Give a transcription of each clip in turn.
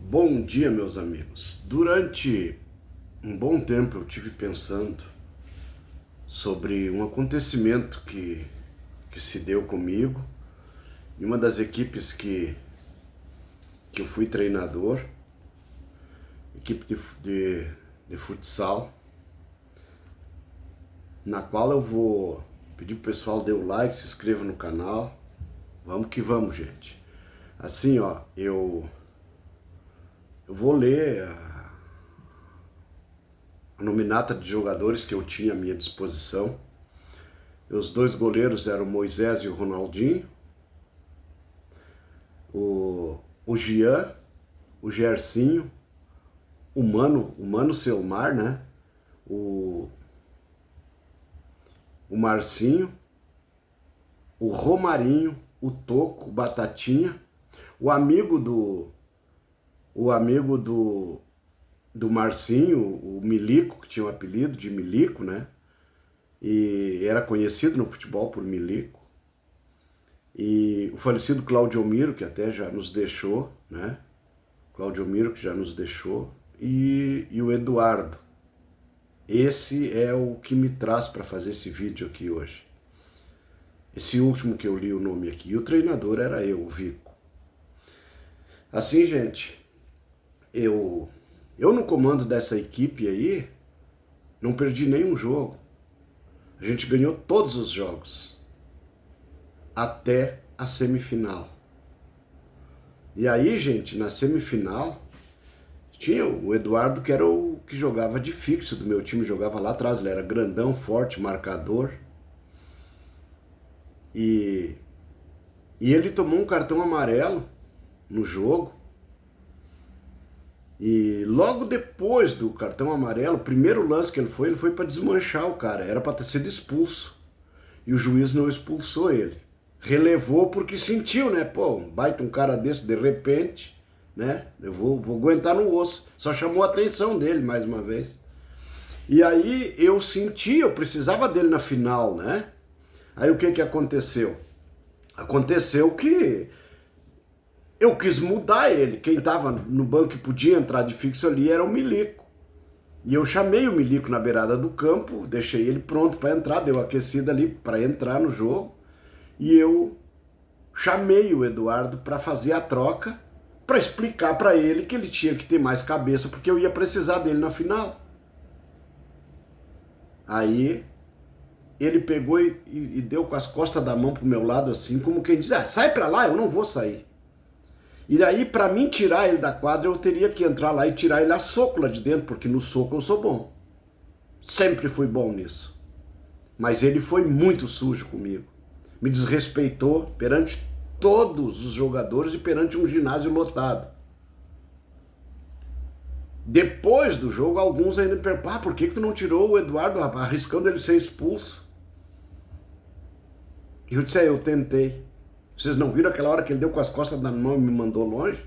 Bom dia, meus amigos. Durante um bom tempo eu tive pensando sobre um acontecimento que se deu comigo em uma das equipes que eu fui treinador, equipe de futsal, na qual eu vou pedir pro pessoal dê o like, se inscreva no canal. Vamos que vamos, gente. Assim, ó, eu vou ler a nominata de jogadores que eu tinha à minha disposição. Os dois goleiros eram o Moisés e o Ronaldinho, o Jean, o Gersinho, o Mano Selmar, né? O Marcinho, o Romarinho, o Toco, o Batatinha, o amigo do Marcinho, o Milico, que tinha o apelido de Milico, né? E era conhecido no futebol por Milico. E o falecido Claudio Miro, que até já nos deixou, né? Claudio Miro, que já nos deixou. E o Eduardo. Esse é o que me traz para fazer esse vídeo aqui hoje. Esse último que eu li o nome aqui. E o treinador era eu, o Vico. Assim, gente, eu no comando dessa equipe aí, não perdi nenhum jogo. A gente ganhou todos os jogos. Até a semifinal. E aí, gente, na semifinal, tinha o Eduardo, que era o que jogava de fixo do meu time, jogava lá atrás. Ele era grandão, forte, marcador. E ele tomou um cartão amarelo no jogo. E logo depois do cartão amarelo, o primeiro lance que ele foi para desmanchar o cara. Era para ter sido expulso. E o juiz não expulsou ele. Relevou porque sentiu, né? Pô, baita um cara desse de repente, né? Eu vou aguentar no osso. Só chamou a atenção dele mais uma vez. E aí eu senti, eu precisava dele na final, né? Aí o que aconteceu? Aconteceu que eu quis mudar ele. Quem estava no banco e podia entrar de fixo ali era o Milico. E eu chamei o Milico na beirada do campo, deixei ele pronto para entrar, deu aquecida ali para entrar no jogo. E eu chamei o Eduardo para fazer a troca, para explicar para ele que ele tinha que ter mais cabeça, porque eu ia precisar dele na final. Aí ele pegou e deu com as costas da mão pro meu lado assim, como quem diz, sai para lá, eu não vou sair. E daí, para mim tirar ele da quadra, eu teria que entrar lá e tirar ele a soco lá de dentro, porque no soco eu sou bom. Sempre fui bom nisso. Mas ele foi muito sujo comigo. Me desrespeitou perante todos os jogadores e perante um ginásio lotado. Depois do jogo, alguns ainda me perguntaram, por que tu não tirou o Eduardo, arriscando ele ser expulso? E eu disse, eu tentei. Vocês não viram aquela hora que ele deu com as costas na mão e me mandou longe?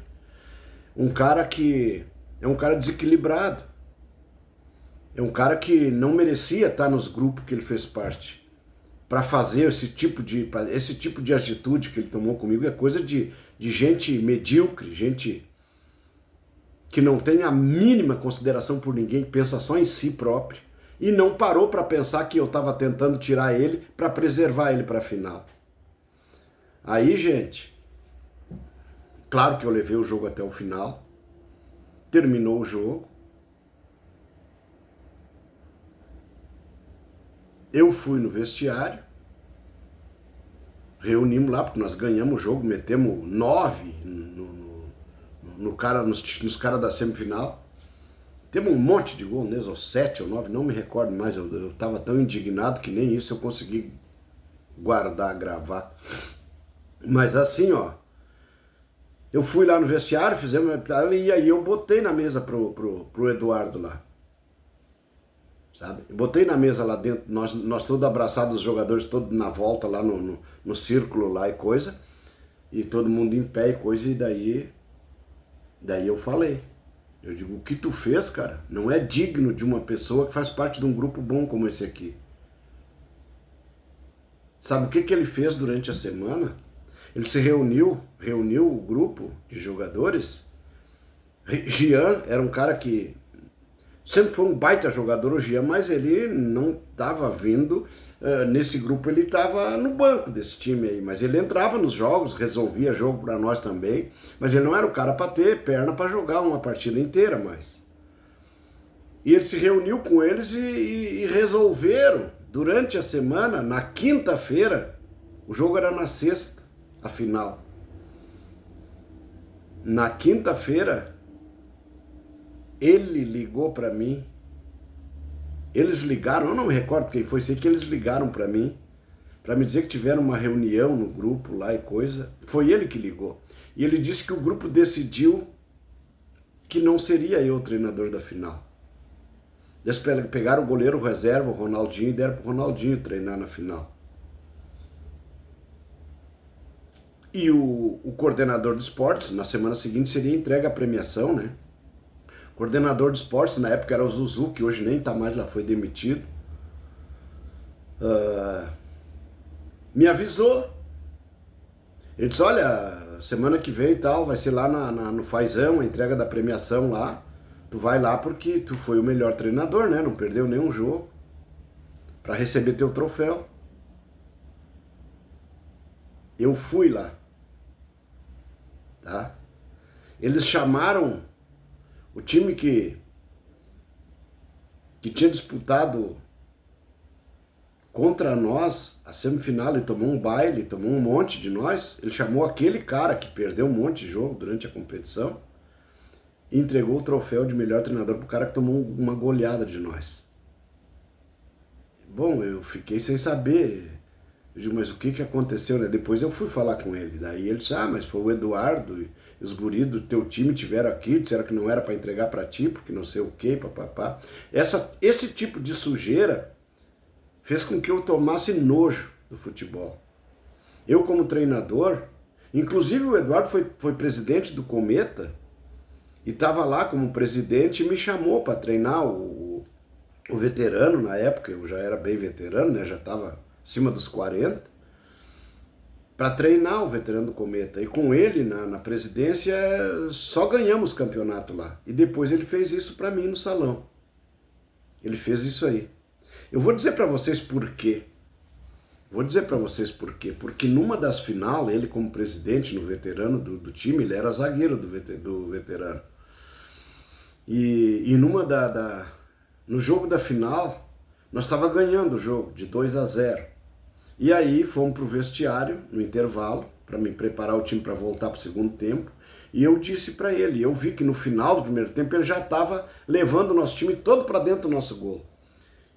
Um cara que é um cara desequilibrado. É um cara que não merecia estar nos grupos que ele fez parte. Para fazer esse tipo de atitude que ele tomou comigo é coisa de gente medíocre, gente que não tem a mínima consideração por ninguém, que pensa só em si próprio e não parou para pensar que eu estava tentando tirar ele para preservar ele para a final. Aí, gente, claro que eu levei o jogo até o final, terminou o jogo, eu fui no vestiário, reunimos lá, porque nós ganhamos o jogo, metemos 9 nos caras da semifinal. Temos um monte de gol neles, ou 7 ou 9, não me recordo mais, eu estava tão indignado que nem isso eu consegui guardar, gravar. Mas assim, ó, eu fui lá no vestiário, fizemos, e aí eu botei na mesa pro Eduardo lá. Sabe? Eu botei na mesa lá dentro, nós todos abraçados, os jogadores todos na volta lá no círculo lá e coisa, e todo mundo em pé e coisa, e daí eu falei. Eu digo, o que tu fez, cara, não é digno de uma pessoa que faz parte de um grupo bom como esse aqui. Sabe o que ele fez durante a semana? Ele se reuniu o grupo de jogadores Jean era um cara que sempre foi um baita jogador, o Jean, mas ele não estava vindo, nesse grupo ele estava no banco desse time aí, mas ele entrava nos jogos, resolvia jogo para nós também, mas ele não era o cara para ter perna para jogar uma partida inteira mais. E ele se reuniu com eles e resolveram, durante a semana, na quinta-feira, o jogo era na sexta, a final. Na quinta-feira, ele ligou para mim, eles ligaram, eu não me recordo quem foi, sei que eles ligaram para mim, para me dizer que tiveram uma reunião no grupo lá e coisa, foi ele que ligou. E ele disse que o grupo decidiu que não seria eu o treinador da final. Eles pegaram o goleiro reserva, o Ronaldinho, e deram pro Ronaldinho treinar na final. E o coordenador de esportes, na semana seguinte, seria entregue a premiação, né? O coordenador de esportes, na época, era o Zuzu, que hoje nem tá mais, já foi demitido. Me avisou. Ele disse, olha, semana que vem e tal, vai ser lá no Fazão, a entrega da premiação lá. Tu vai lá porque tu foi o melhor treinador, né? Não perdeu nenhum jogo. Para receber teu troféu. Eu fui lá. Tá? Eles chamaram o time que tinha disputado contra nós a semifinal e tomou um baile, tomou um monte de nós. Ele chamou aquele cara que perdeu um monte de jogo durante a competição e entregou o troféu de melhor treinador pro cara que tomou uma goleada de nós. Bom, eu fiquei sem saber. Eu digo, mas o que aconteceu, né? Depois eu fui falar com ele. Daí ele disse, mas foi o Eduardo e os guris do teu time tiveram aqui, disseram que não era para entregar para ti, porque não sei o que, papapá. Esse tipo de sujeira fez com que eu tomasse nojo do futebol. Eu como treinador, inclusive o Eduardo foi presidente do Cometa, e estava lá como presidente e me chamou para treinar o veterano na época, eu já era bem veterano, né? Já estava acima dos 40, para treinar o veterano do Cometa. E com ele na presidência só ganhamos campeonato lá. E depois ele fez isso para mim no salão. Ele fez isso aí. Eu vou dizer para vocês por quê. Porque numa das final, ele como presidente no veterano do time, ele era zagueiro do veterano. E no jogo da final, nós estava ganhando o jogo de 2-0. E aí fomos pro vestiário, no intervalo, para me preparar o time para voltar pro segundo tempo. E eu disse para ele, eu vi que no final do primeiro tempo ele já estava levando o nosso time todo para dentro do nosso gol.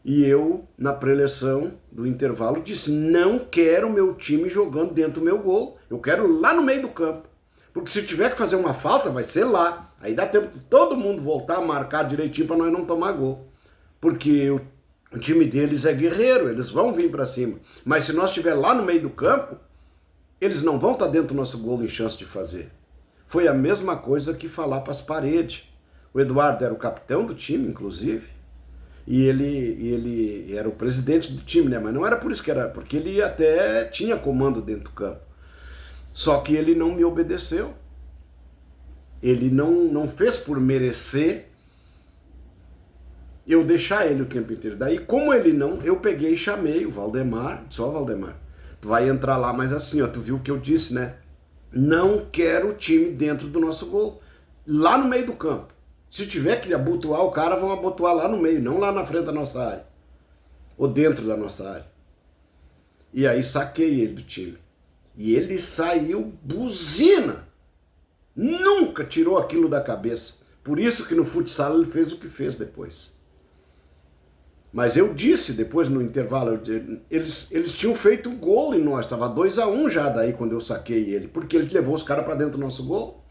E eu, na preleção do intervalo, disse, não quero meu time jogando dentro do meu gol, eu quero lá no meio do campo. Porque se tiver que fazer uma falta, vai ser lá. Aí dá tempo de todo mundo voltar a marcar direitinho para nós não tomar gol. Porque o time deles é guerreiro, eles vão vir para cima. Mas se nós estiver lá no meio do campo, eles não vão estar dentro do nosso gol em chance de fazer. Foi a mesma coisa que falar para as paredes. O Eduardo era o capitão do time, inclusive, e ele era o presidente do time, né? Mas não era por isso que era, porque ele até tinha comando dentro do campo. Só que ele não me obedeceu. Ele não fez por merecer eu deixar ele o tempo inteiro. Daí, como ele não, eu peguei e chamei o Valdemar, disse, ó Valdemar, tu vai entrar lá, mas assim, ó, tu viu o que eu disse, né? Não quero o time dentro do nosso gol, lá no meio do campo. Se tiver que abotoar o cara, vão abotoar lá no meio, não lá na frente da nossa área. Ou dentro da nossa área. E aí saquei ele do time. E ele saiu buzina. Nunca tirou aquilo da cabeça. Por isso que no futsal ele fez o que fez depois. Mas eu disse depois no intervalo, eles tinham feito gol em nós, estava 2-1 já daí quando eu saquei ele, porque ele levou os caras para dentro do nosso gol.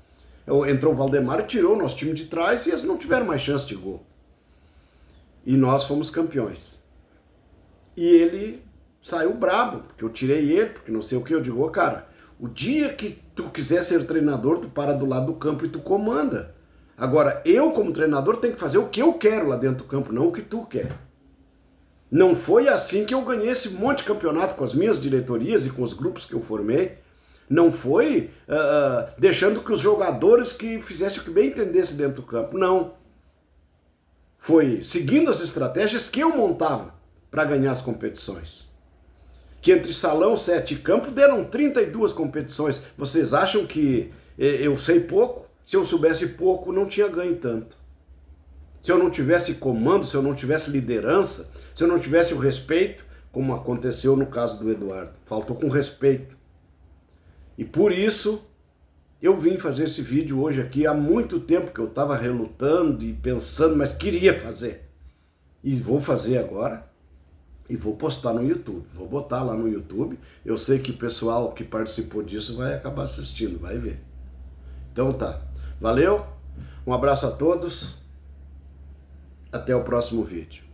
Entrou o Valdemar e tirou o nosso time de trás e eles não tiveram mais chance de gol. E nós fomos campeões. E ele saiu brabo, porque eu tirei ele, porque não sei o que, eu digo, cara, o dia que tu quiser ser treinador, tu para do lado do campo e tu comanda. Agora, eu como treinador tenho que fazer o que eu quero lá dentro do campo, não o que tu quer. Não foi assim que eu ganhei esse monte de campeonato com as minhas diretorias e com os grupos que eu formei, Não foi deixando que os jogadores que fizessem o que bem entendesse dentro do campo. Não. Foi seguindo as estratégias que eu montava para ganhar as competições. Que entre salão, 7 e campo deram 32 competições. Vocês acham que eu sei pouco? Se eu soubesse pouco, não tinha ganho tanto. Se eu não tivesse comando, se eu não tivesse liderança, se eu não tivesse o respeito, como aconteceu no caso do Eduardo. Faltou com respeito. E por isso eu vim fazer esse vídeo hoje aqui. Há muito tempo que eu estava relutando e pensando, mas queria fazer. E vou fazer agora. E vou postar no YouTube. Vou botar lá no YouTube. Eu sei que o pessoal que participou disso vai acabar assistindo, vai ver. Então tá. Valeu. Um abraço a todos. Até o próximo vídeo.